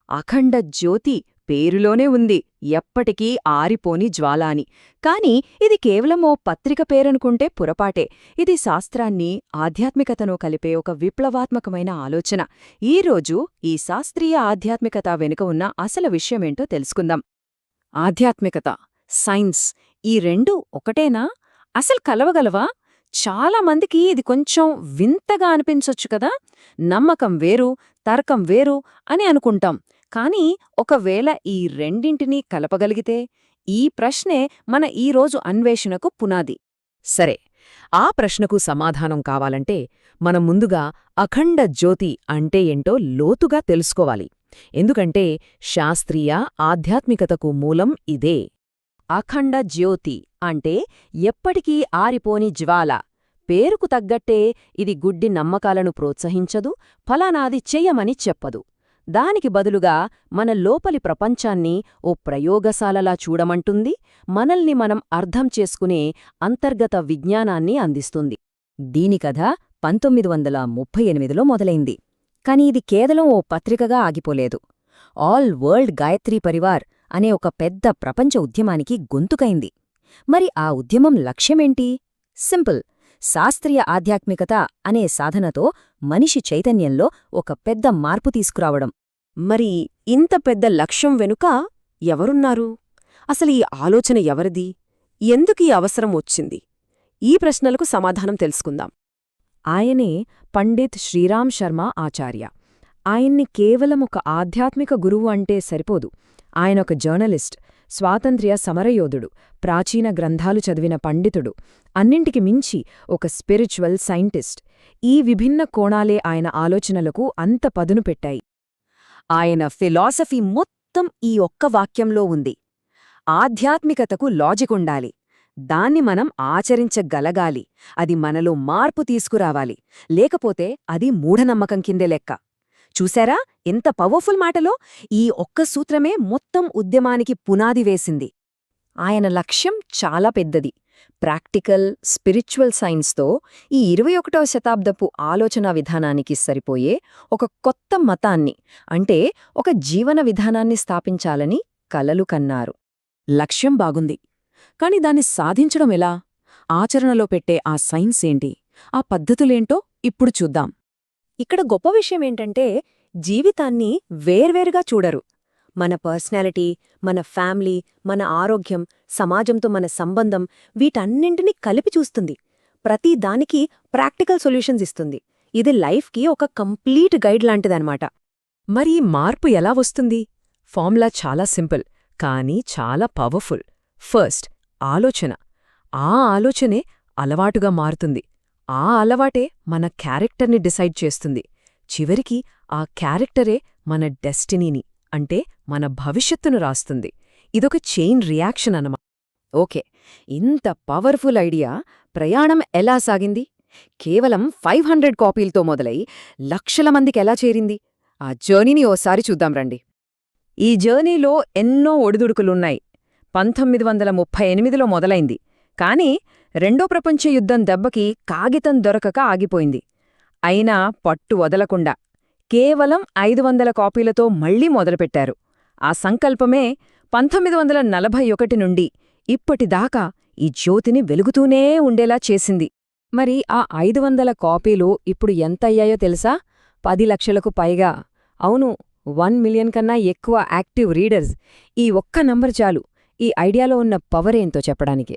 అఖండ జ్యోతి పేరులోనే ఉంది, ఎప్పటికీ ఆరిపోని జ్వాల అని. కాని ఇది కేవలం ఓ పత్రిక పేరనుకుంటే పురపాటే. ఇది శాస్త్రాన్ని, ఆధ్యాత్మికతను కలిపే ఒక విప్లవాత్మకమైన ఆలోచన. ఈరోజు ఈ శాస్త్రీయ ఆధ్యాత్మికత వెనుక ఉన్న అసలు విషయమేంటో తెలుసుకుందాం. ఆధ్యాత్మికత, సైన్స్ ఈ రెండూ ఒకటేనా? అసలు కలవగలవా? చాలా మందికి ఇది కొంచెం వింతగా అనిపించొచ్చు కదా. నమ్మకం వేరు, తర్కం వేరు అని అనుకుంటాం. కానీ ఒకవేళ ఈ రెండింటినీ కలపగలిగితే? ఈ ప్రశ్నే మన ఈరోజు అన్వేషణకు పునాది. సరే, ఆ ప్రశ్నకు సమాధానం కావాలంటే మనం ముందుగా అఖండ జ్యోతి అంటే ఏంటో లోతుగా తెలుసుకోవాలి. ఎందుకంటే శాస్త్రీయ ఆధ్యాత్మికతకు మూలం ఇదే. అఖండ జ్యోతి అంటే ఎప్పటికీ ఆరిపోని జ్వాల. పేరుకు తగ్గట్టే ఇది గుడ్డి నమ్మకాలను ప్రోత్సహించదు, ఫలానాది చెయ్యమని చెప్పదు. దానికి బదులుగా మన లోపలి ప్రపంచాన్ని ఓ ప్రయోగశాలలా చూడమంటుంది, మనల్ని మనం అర్థం చేసుకునే అంతర్గత విజ్ఞానాన్ని అందిస్తుంది. దీని కథ 1938లో మొదలైంది. కాని ఇది కేవలం ఓ పత్రికగా ఆగిపోలేదు. ఆల్ వరల్డ్ గాయత్రీ పరివార్ అనే ఒక పెద్ద ప్రపంచ ఉద్యమానికి గొంతుకైంది. మరి ఆ ఉద్యమం లక్ష్యమేంటి? సింపుల్, శాస్త్రీయ ఆధ్యాత్మికత అనే సాధనతో మనిషి చైతన్యంలో ఒక పెద్ద మార్పు తీసుకురావడం. మరి ఇంత పెద్ద లక్ష్యం వెనుక ఎవరున్నారు? అసలు ఈ ఆలోచన ఎవరిది? ఎందుకీ అవసరం వచ్చింది? ఈ ప్రశ్నలకు సమాధానం తెలుసుకుందాం. ఆయనే పండిత్ శ్రీరామ్ శర్మ ఆచార్య. ఆయన్ని కేవలం ఒక ఆధ్యాత్మిక గురువు అంటే సరిపోదు. ఆయనొక జర్నలిస్ట్, స్వాతంత్ర్య సమరయోధుడు, ప్రాచీన గ్రంథాలు చదివిన పండితుడు, అన్నింటికి మించి ఒక స్పిరిచువల్ సైంటిస్ట్. ఈ విభిన్న కోణాలే ఆయన ఆలోచనలకు అంత పదును పెట్టాయి. ఆయన ఫిలాసఫీ మొత్తం ఈ ఒక్క వాక్యంలో ఉంది. ఆధ్యాత్మికతకు లాజికుండాలి, దాన్ని మనం ఆచరించగలగాలి, అది మనలో మార్పు తీసుకురావాలి, లేకపోతే అది మూఢనమ్మకం కిందే లెక్క. చూశారా ఎంత పవర్ఫుల్ మాటలో? ఈ ఒక్క సూత్రమే మొత్తం ఉద్యమానికి పునాది వేసింది. ఆయన లక్ష్యం చాలా పెద్దది. ప్రాక్టికల్, స్పిరిచువల్ సైన్స్తో ఈ 21వ శతాబ్దపు ఆలోచనా విధానానికి సరిపోయే ఒక కొత్త మతాన్ని, అంటే ఒక జీవన విధానాన్ని స్థాపించాలని కలలు కన్నారు. లక్ష్యం బాగుంది, కాని దాన్ని సాధించడం ఎలా? ఆచరణలో పెట్టే ఆ సైన్స్ ఏంటి? ఆ పద్ధతులేంటో ఇప్పుడు చూద్దాం. ఇక్కడ గొప్ప విషయమేంటంటే జీవితాన్ని వేర్వేరుగా చూడరు. మన పర్సనాలిటీ, మన ఫ్యామిలీ, మన ఆరోగ్యం, సమాజంతో మన సంబంధం, వీటన్నింటినీ కలిపి చూస్తుంది. ప్రతి దానికి ప్రాక్టికల్ సొల్యూషన్స్ ఇస్తుంది. ఇది లైఫ్కి ఒక కంప్లీట్ గైడ్ లాంటిదన్నమాట. మరి ఈ మార్పు ఎలా వస్తుంది? ఫార్ములా చాలా సింపుల్, కానీ చాలా పవర్ఫుల్. ఫస్ట్, ఆలోచన. ఆ ఆలోచనే అలవాటుగా మారుతుంది. ఆ అలవాటే మన క్యారెక్టర్ని డిసైడ్ చేస్తుంది. చివరికి ఆ క్యారెక్టరే మన డెస్టినీని, అంటే మన భవిష్యత్తును రాస్తుంది. ఇదొక చైన్ రియాక్షన్ అన్నమా. ఓకే, ఇంత పవర్ఫుల్ ఐడియా ప్రయాణం ఎలా సాగింది? కేవలం 500 కాపీలతో మొదలై లక్షల మందికి ఎలా చేరింది? ఆ జర్నీని ఓసారి చూద్దాం రండి. ఈ జర్నీలో ఎన్నో ఒడిదుడుకులున్నాయి. 1938లో మొదలైంది, కాని రెండో ప్రపంచ యుద్ధం దెబ్బకి కాగితం దొరకక ఆగిపోయింది. అయినా పట్టు వదలకుండా కేవలం 500 కాపీలతో మళ్లీ మొదలుపెట్టారు. ఆ సంకల్పమే 1941 నుండి ఇప్పటిదాకా ఈ జ్యోతిని వెలుగుతూనే ఉండేలా చేసింది. మరి ఆ 500 కాపీలు ఇప్పుడు ఎంతయ్యాయో తెలుసా? 10 లక్షలకు పైగా. అవును, 1 మిలియన్ కన్నా ఎక్కువ యాక్టివ్ రీడర్స్. ఈ ఒక్క నంబర్ చాలు ఈ ఐడియాలో ఉన్న పవరేంతో చెప్పడానికి.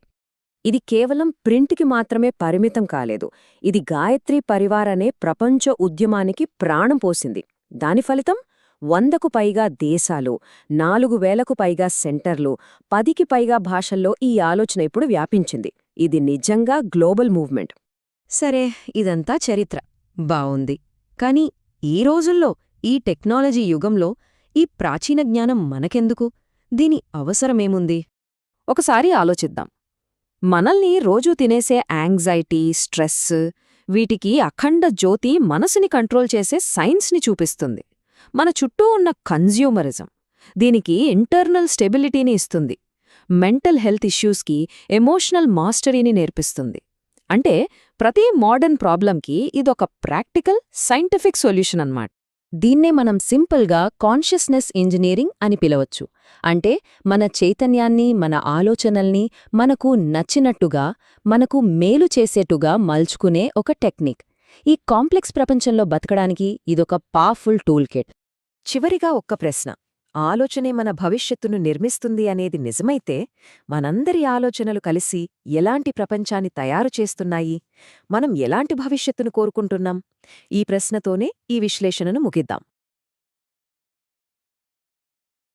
ఇది కేవలం ప్రింట్కి మాత్రమే పరిమితం కాలేదు. ఇది గాయత్రీ పరివార్ అనే ప్రపంచ ఉద్యమానికి ప్రాణం పోసింది. దాని ఫలితం 100కు పైగా దేశాలు, 4000కు పైగా సెంటర్లు, 10కి పైగా భాషల్లో ఈ ఆలోచన ఇప్పుడు వ్యాపించింది. ఇది నిజంగా గ్లోబల్ మూవ్మెంట్. సరే, ఇదంతా చరిత్ర బావుంది. కాని ఈ రోజుల్లో, ఈ టెక్నాలజీ యుగంలో ఈ ప్రాచీన జ్ఞానం మనకెందుకు? దీని అవసరమేముంది? ఒకసారి ఆలోచిద్దాం. మనల్ని రోజూ తినేసే యాంగ్జైటీ, స్ట్రెస్, వీటికి అఖండ జ్యోతి మనసుని కంట్రోల్ చేసే సైన్స్ని చూపిస్తుంది. మన చుట్టూ ఉన్న కన్జ్యూమరిజం, దీనికి ఇంటర్నల్ స్టెబిలిటీని ఇస్తుంది. మెంటల్ హెల్త్ ఇష్యూస్కి ఎమోషనల్ మాస్టరీని నేర్పిస్తుంది. అంటే ప్రతి మోడర్న్ ప్రాబ్లంకి ఇదొక ప్రాక్టికల్, సైంటిఫిక్ సొల్యూషన్ అన్నమాట. దీన్నే మనం సింపుల్గా కాన్షియస్నెస్ ఇంజనీరింగ్ అని పిలవచ్చు. అంటే మన చైతన్యాన్ని, మన ఆలోచనల్ని మనకు నచ్చినట్టుగా, మనకు మేలు చేసేట్టుగా మలుచుకునే ఒక టెక్నిక్. ఈ కాంప్లెక్స్ ప్రపంచంలో బతకడానికి ఇదొక పవర్ఫుల్ టూల్ కిట్. చివరిగా ఒక్క ప్రశ్న. ఆలోచనే మన భవిష్యత్తును నిర్మిస్తుంది అనేది నిజమైతే, మనందరి ఆలోచనలు కలిసి ఎలాంటి ప్రపంచాన్ని తయారు చేస్తున్నాయి? మనం ఎలాంటి భవిష్యత్తును కోరుకుంటున్నాం? ఈ ప్రశ్నతోనే ఈ విశ్లేషణను ముగిద్దాం.